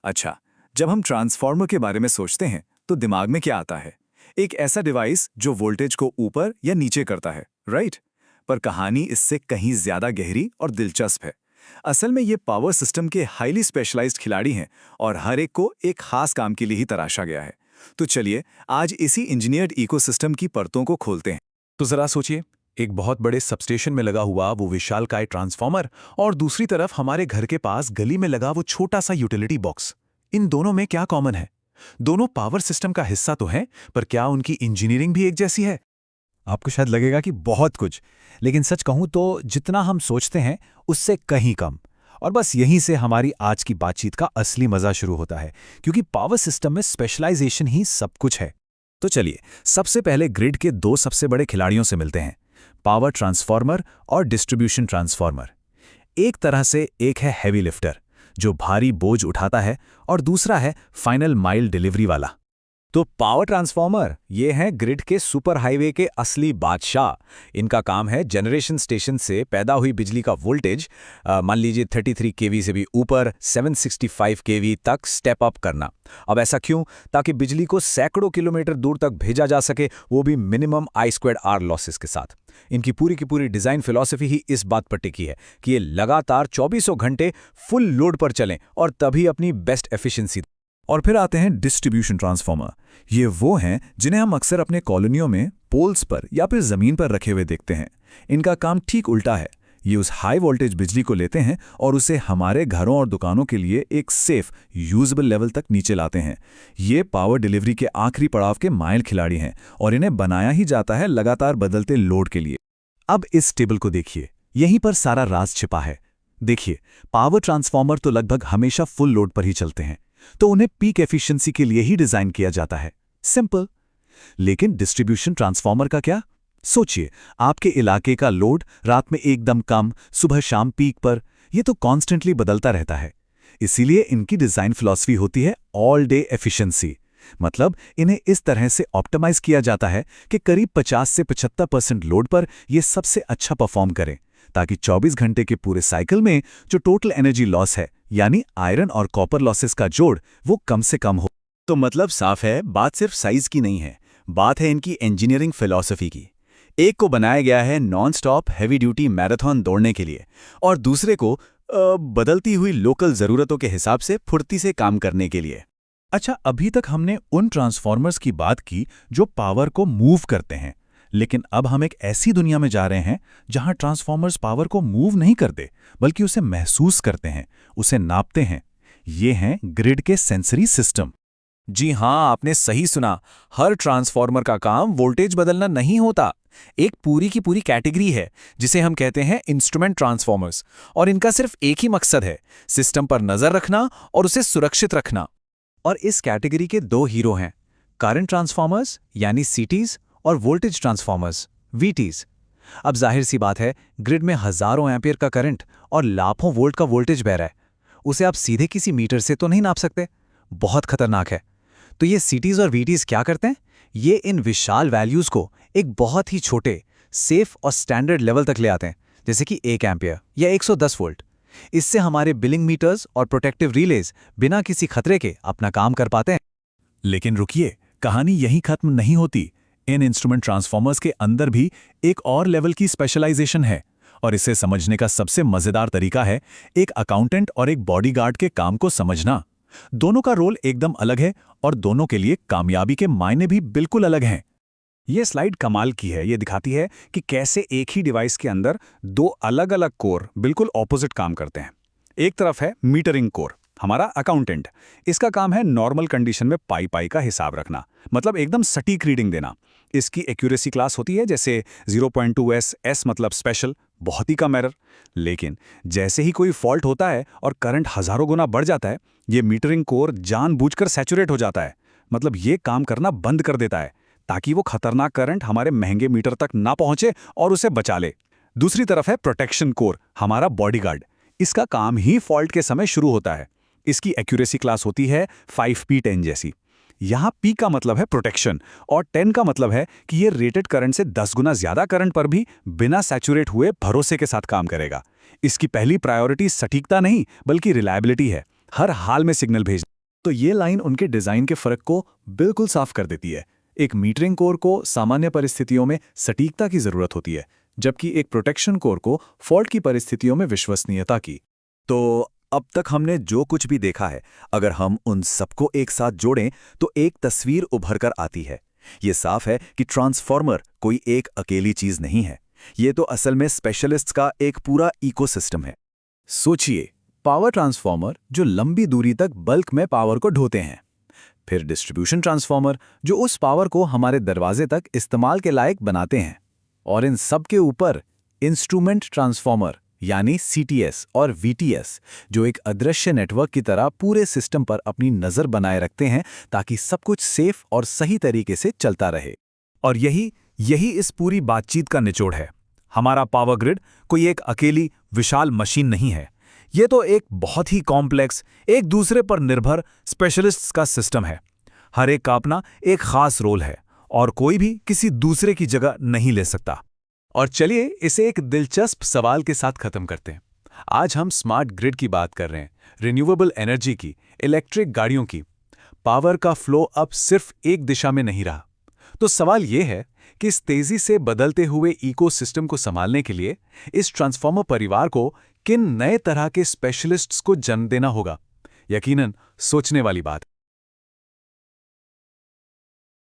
अच्छा, जब हम ट्रांसफार्मर के बारे में सोचते हैं तो दिमाग में क्या आता है? एक ऐसा डिवाइस जो वोल्टेज को ऊपर या नीचे करता है, राइट? पर कहानी इससे कहीं ज्यादा गहरी और दिलचस्प है। असल में ये पावर सिस्टम के हाईली स्पेशलाइज्ड खिलाड़ी हैं और हर एक को एक खास काम के लिए ही तराशा गया है। तो चलिए आज इसी इंजीनियर्ड इकोसिस्टम की परतों को खोलते हैं। तो जरा सोचिए, एक बहुत बड़े सबस्टेशन में लगा हुआ वो विशालकाय ट्रांसफार्मर और दूसरी तरफ हमारे घर के पास गली में लगा वो छोटा सा यूटिलिटी बॉक्स। इन दोनों में क्या कॉमन है? दोनों पावर सिस्टम का हिस्सा तो हैं, पर क्या उनकी इंजीनियरिंग भी एक जैसी है? आपको शायद लगेगा कि बहुत कुछ, लेकिन सच कहूं तो जितना हम सोचते हैं उससे कहीं कम। और बस यहीं से हमारी आज की बातचीत का असली मजा शुरू होता है, क्योंकि पावर सिस्टम में स्पेशलाइजेशन ही सब कुछ है। तो चलिए सबसे पहले ग्रिड के दो सबसे बड़े खिलाड़ियों से मिलते हैं, पावर ट्रांसफार्मर और डिस्ट्रीब्यूशन ट्रांसफार्मर। एक तरह से एक है हैवी लिफ्टर जो भारी बोझ उठाता है, और दूसरा है फाइनल माइल डिलीवरी वाला। तो पावर ट्रांसफार्मर ये हैं ग्रिड के सुपर हाईवे के असली बादशाह। इनका काम है जनरेशन स्टेशन से पैदा हुई बिजली का वोल्टेज मान लीजिए 33 केवी से भी ऊपर 765 केवी तक स्टेप अप करना। अब ऐसा क्यों? ताकि बिजली को सैकड़ों किलोमीटर दूर तक भेजा जा सके, वो भी मिनिमम I² R लॉसेस के साथ। इनकी पूरी की पूरी डिजाइन फिलॉसफी ही इस बात पर टिकी है कि ये लगातार 24 घंटे फुल लोड पर चलें और तभी अपनी बेस्ट एफिशिएंसी। और फिर आते हैं डिस्ट्रीब्यूशन ट्रांसफार्मर। ये वो हैं जिन्हें हम अक्सर अपने कॉलोनियों में पोल्स पर या फिर जमीन पर रखे हुए देखते हैं। इनका काम ठीक उल्टा है। ये उस हाई वोल्टेज बिजली को लेते हैं और उसे हमारे घरों और दुकानों के लिए एक सेफ यूजेबल लेवल तक नीचे लाते हैं। ये पावर डिलीवरी के आखिरी पड़ाव के माइल खिलाड़ी हैं और इन्हें बनाया ही जाता है लगातार बदलते लोड के लिए। अब इस टेबल को देखिए, यहीं पर सारा राज छिपा है। देखिए, पावर ट्रांसफार्मर तो लगभग हमेशा फुल लोड पर ही चलते हैं, तो उन्हें पीक एफिशिएंसी के लिए ही डिजाइन किया जाता है। सिंपल। लेकिन डिस्ट्रीब्यूशन ट्रांसफार्मर का क्या? सोचिए, आपके इलाके का लोड रात में एकदम कम, सुबह शाम पीक पर। यह तो कॉन्स्टेंटली बदलता रहता है। इसीलिए इनकी डिजाइन फिलॉसफी होती है ऑल डे एफिशिएंसी। मतलब इन्हें इस तरह से ऑप्टिमाइज किया जाता है कि करीब 50 से 75% लोड पर यह सबसे अच्छा परफॉर्म करें, ताकि 24 घंटे के पूरे साइकिल में जो टोटल एनर्जी लॉस है, यानी आयरन और कॉपर लॉसेस का जोड़, वो कम से कम हो। तो मतलब साफ है, बात सिर्फ साइज की नहीं है, बात है इनकी इंजीनियरिंग फिलॉसफी की। एक को बनाया गया है non stop heavy duty marathon दौड़ने के लिए और दूसरे को बदलती हुई लोकल जरूरतों के हिसाब से फुर्ती से काम करने के लिए। अच्छा, अभी तक हमने उन ट्रांसफार्मर्स की बात की जो पावर को मूव करते हैं, लेकिन अब हम एक ऐसी दुनिया में जा रहे हैं जहां ट्रांसफार्मर्स पावर को मूव नहीं करते, बल्कि उसे महसूस करते हैं, उसे नापते हैं। ये हैं ग्रिड के सेंसरी सिस्टम। जी हाँ, आपने सही सुना। हर ट्रांसफार्मर का काम वोल्टेज बदलना नहीं होता। एक पूरी की पूरी कैटेगरी है जिसे हम कहते हैं इंस्ट्रूमेंट ट्रांसफार्मर्स, और इनका सिर्फ एक ही मकसद है, सिस्टम पर नजर रखना और उसे सुरक्षित रखना। और इस कैटेगरी के दो हीरो हैं, करंट ट्रांसफार्मर्स यानी सीटीज और वोल्टेज ट्रांसफार्मर्स वीटीज। अब जाहिर सी बात है, ग्रिड में हजारों एम्पियर का करंट और लाखों वोल्ट का वोल्टेज बह रहा है। उसे आप सीधे किसी मीटर से तो नहीं नाप सकते, बहुत खतरनाक है। तो ये सीटीज और वीटीज क्या करते हैं? ये इन विशाल वैल्यूज को एक बहुत ही छोटे, सेफ और स्टैंडर्ड लेवल तक ले आते हैं, जैसे कि 1 एम्पियर या 110 वोल्ट। इससे हमारे बिलिंग मीटर्स और प्रोटेक्टिव रिलेज बिना किसी खतरे के अपना काम कर पाते हैं। लेकिन रुकिए, कहानी यहीं खत्म नहीं होती। इन इंस्ट्रूमेंट ट्रांसफार्मर्स के अंदर भी एक और लेवल की स्पेशलाइजेशन है, और इसे समझने का सबसे मजेदार तरीका है एक अकाउंटेंट और एक बॉडीगार्ड के काम को समझना। दोनों का रोल एकदम अलग है और दोनों के लिए कामयाबी के मायने भी बिल्कुल अलग हैं। ये स्लाइड कमाल की है। ये दिखाती है कि कैसे एक ही डिवाइस के अंदर दो अलग अलग कोर बिल्कुल ऑपोजिट काम करते हैं। एक तरफ है मीटरिंग कोर, हमारा अकाउंटेंट। इसका काम है नॉर्मल कंडीशन में पाई पाई का हिसाब रखना, मतलब एकदम सटीक रीडिंग देना। इसकी एक्यूरेसी क्लास होती है जैसे 0.2S, S मतलब स्पेशल, बहुत ही कम एरर। लेकिन जैसे ही कोई फॉल्ट होता है और करंट हजारों गुना बढ़ जाता है, ये मीटरिंग कोर जानबूझकर सैचुरेट हो जाता है। मतलब ये काम करना बंद कर देता है ताकि वो खतरनाक करंट हमारे महंगे मीटर तक ना पहुंचे और उसे बचा ले। दूसरी तरफ है प्रोटेक्शन कोर, हमारा बॉडीगार्ड। इसका काम ही फॉल्ट के समय शुरू होता है। इसकी एक्यूरेसी क्लास होती है 5P10 जैसी। यहाँ P का मतलब है प्रोटेक्शन और 10 का मतलब है कि ये रेटेड करंट से 10 गुना ज्यादा करंट पर भी बिना सैचुरेट हुए भरोसे के साथ काम करेगा। इसकी पहली प्रायोरिटी सटीकता नहीं बल्कि रिलायबिलिटी है, हर हाल में सिग्नल भेजना। तो ये लाइन उनके डिज़ाइन के फ़र्क को बिल्कुल साफ कर देती है। एक मीटरिंग कोर को सामान्य परिस्थितियों में सटीकता की ज़रूरत होती है, जबकि एक प्रोटेक्शन कोर को फॉल्ट की परिस्थितियों में विश्वसनीयता की। तो अब तक हमने जो कुछ भी देखा है, अगर हम उन सबको एक साथ जोड़ें तो एक तस्वीर उभर कर आती है। ये साफ है कि ट्रांसफॉर्मर कोई एक अकेली चीज नहीं है। ये तो असल में स्पेशलिस्ट्स का एक पूरा इकोसिस्टम है। सोचिए, पावर ट्रांसफॉर्मर जो लंबी दूरी तक बल्क में पावर को ढोते हैं, फिर डिस्ट्रीब्यूशन ट्रांसफॉर्मर जो उस पावर को हमारे दरवाजे तक इस्तेमाल के लायक बनाते हैं, और इन सब के ऊपर इंस्ट्रूमेंट ट्रांसफॉर्मर यानी CTS और VTS जो एक अदृश्य नेटवर्क की तरह पूरे सिस्टम पर अपनी नज़र बनाए रखते हैं ताकि सब कुछ सेफ और सही तरीके से चलता रहे। और यही इस पूरी बातचीत का निचोड़ है। हमारा पावर ग्रिड कोई एक अकेली विशाल मशीन नहीं है। ये तो एक बहुत ही कॉम्प्लेक्स, एक दूसरे पर निर्भर स्पेशलिस्ट्स का सिस्टम है। हर एक का अपना एक खास रोल है और कोई भी किसी दूसरे की जगह नहीं ले सकता। और चलिए इसे एक दिलचस्प सवाल के साथ खत्म करते हैं। आज हम स्मार्ट ग्रिड की बात कर रहे हैं, रिन्यूएबल एनर्जी की, इलेक्ट्रिक गाड़ियों की। पावर का फ्लो अब सिर्फ एक दिशा में नहीं रहा। तो सवाल यह है कि इस तेजी से बदलते हुए इकोसिस्टम को संभालने के लिए इस ट्रांसफॉर्मर परिवार को किन नए तरह के स्पेशलिस्ट्स को जन्म देना होगा? यकीनन सोचने वाली बात।